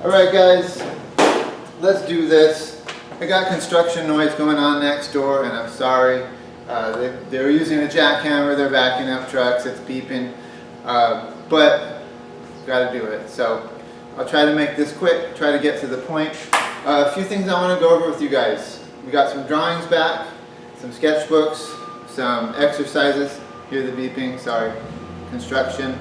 Alright guys, let's do this. I got construction noise going on next door and I'm sorry. They're using a jackhammer, they're backing up trucks, it's beeping. But gotta do it. So I'll try to make this quick, try to get to the point. A few things I want to go over with you guys. We got some drawings back, some sketchbooks, some exercises. Hear the beeping, sorry. Construction.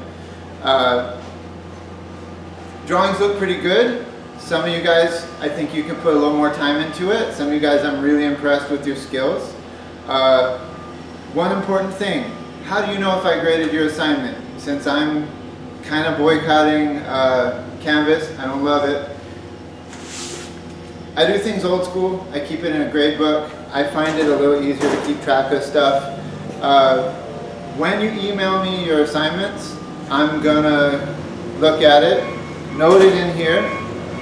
Drawings look pretty good. Some of you guys, I think you can put a little more time into it. Some of you guys, I'm really impressed with your skills. One important thing, how do you know if I graded your assignment? Since I'm kind of boycotting Canvas, I don't love it. I do things old school. I keep it in a grade book. I find it a little easier to keep track of stuff. When you email me your assignments, I'm gonna look at it, note it in here,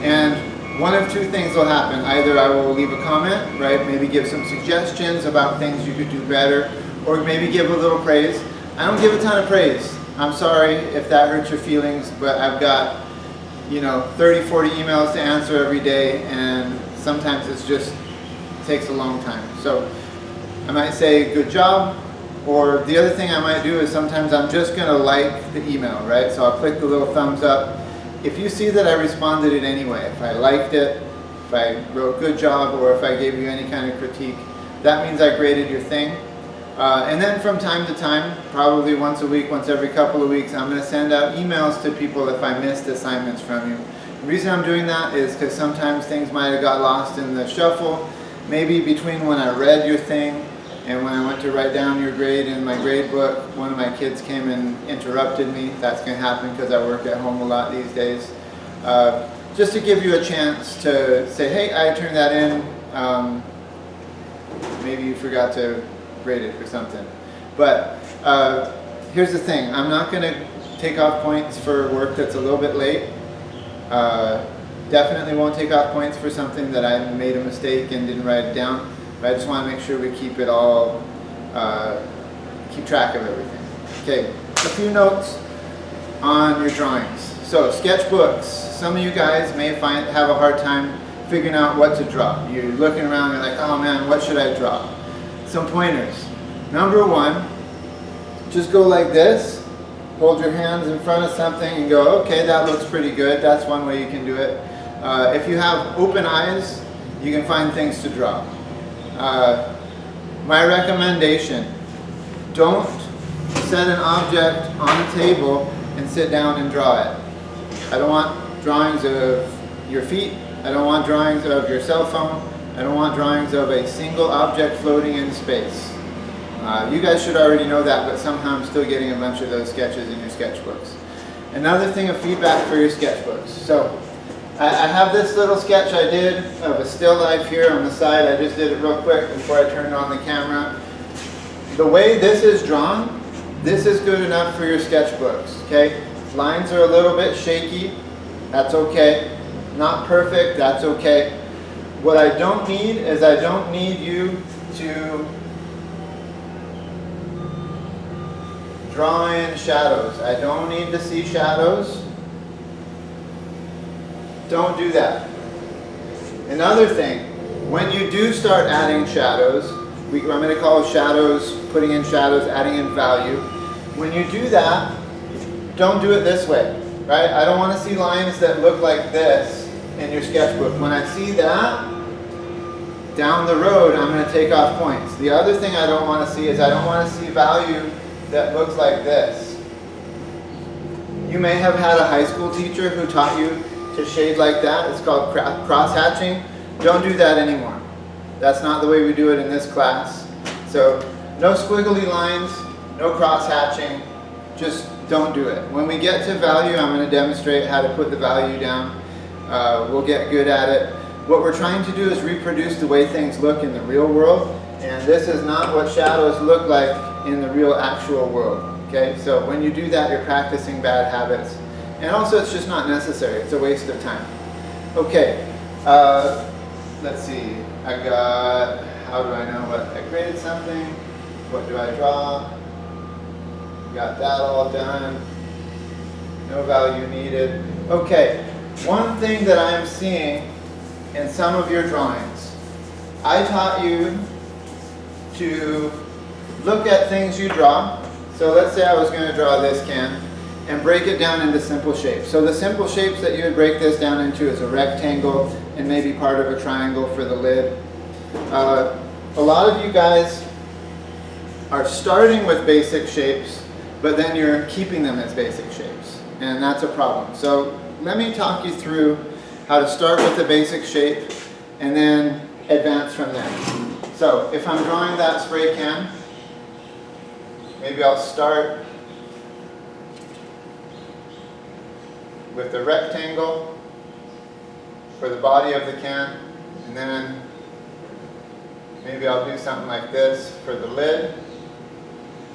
and one of two things will happen. Either I will leave a comment, right? Maybe give some suggestions about things you could do better, or maybe give a little praise. I don't give a ton of praise. I'm sorry if that hurts your feelings, but I've got, 30, 40 emails to answer every day, and sometimes it takes a long time. So I might say good job, or the other thing I might do is sometimes I'm just gonna like the email, right? So I'll click the little thumbs up. If you see that I responded it anyway, if I liked it, if I wrote good job, or if I gave you any kind of critique, that means I graded your thing. And then from time to time, probably once a week, once every couple of weeks, I'm going to send out emails to people if I missed assignments from you. The reason I'm doing that is because sometimes things might have got lost in the shuffle. Maybe between when I read your thing and when I went to write down your grade in my grade book, one of my kids came and interrupted me. That's going to happen because I work at home a lot these days. Just to give you a chance to say, hey, I turned that in. Maybe you forgot to grade it or something. But here's the thing. I'm not going to take off points for work that's a little bit late. Definitely won't take off points for something that I made a mistake and didn't write it down. But I just want to make sure we keep it all, keep track of everything. Okay, a few notes on your drawings. So sketchbooks. Some of you guys may have a hard time figuring out what to draw. You're looking around and you're like, oh man, what should I draw? Some pointers. Number one, just go like this. Hold your hands in front of something and go, okay, that looks pretty good. That's one way you can do it. If you have open eyes, you can find things to draw. My recommendation, don't set an object on a table and sit down and draw it. I don't want drawings of your feet. I don't want drawings of your cell phone. I don't want drawings of a single object floating in space. You guys should already know that, but somehow I'm still getting a bunch of those sketches in your sketchbooks. Another thing of feedback for your sketchbooks. So I have this little sketch I did of a still life here on the side. I just did it real quick before I turned on the camera. The way this is drawn, this is good enough for your sketchbooks, okay? Lines are a little bit shaky, that's okay. Not perfect, that's okay. What I don't need is I don't need you to draw in shadows. I don't need to see shadows. Don't do that. Another thing, when you do start adding shadows, I'm going to call shadows, putting in shadows, adding in value. When you do that, don't do it this way, right? I don't want to see lines that look like this in your sketchbook. When I see that, down the road, I'm going to take off points. The other thing I don't want to see is I don't want to see value that looks like this. You may have had a high school teacher who taught you to shade like that. It's called cross-hatching. Don't do that anymore. That's not the way we do it in this class. So no squiggly lines, no cross-hatching. Just don't do it. When we get to value, I'm going to demonstrate how to put the value down. We'll get good at it. What we're trying to do is reproduce the way things look in the real world, and this is not what shadows look like in the real actual world. Okay, so when you do that, you're practicing bad habits, and also it's just not necessary. It's a waste of time. Okay, let's see. I got, how do I know what I graded something? What do I draw? Got that all done. No value needed. Okay, one thing that I'm seeing in some of your drawings, I taught you to look at things you draw. So let's say I was going to draw this can and break it down into simple shapes. So the simple shapes that you would break this down into is a rectangle and maybe part of a triangle for the lid. A lot of you guys are starting with basic shapes, but then you're keeping them as basic shapes, and that's a problem. So let me talk you through how to start with the basic shape and then advance from there. So if I'm drawing that spray can, maybe I'll start with the rectangle for the body of the can, and then maybe I'll do something like this for the lid.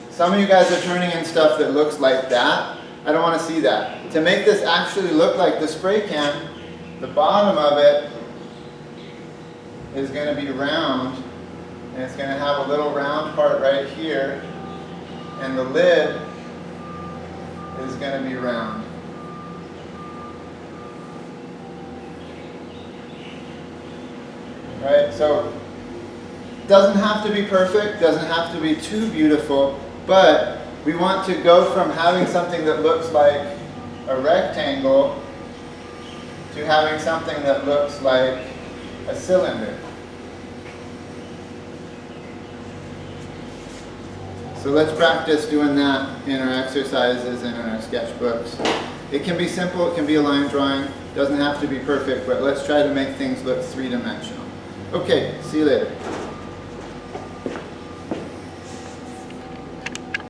Some of you guys are turning in stuff that looks like that. I don't want to see that. To make this actually look like the spray can, the bottom of it is going to be round, and it's going to have a little round part right here, and the lid is going to be round. Right? So it doesn't have to be perfect, doesn't have to be too beautiful, but we want to go from having something that looks like a rectangle to having something that looks like a cylinder. So let's practice doing that in our exercises and in our sketchbooks. It can be simple, it can be a line drawing, doesn't have to be perfect, but let's try to make things look three-dimensional. Okay, see you later.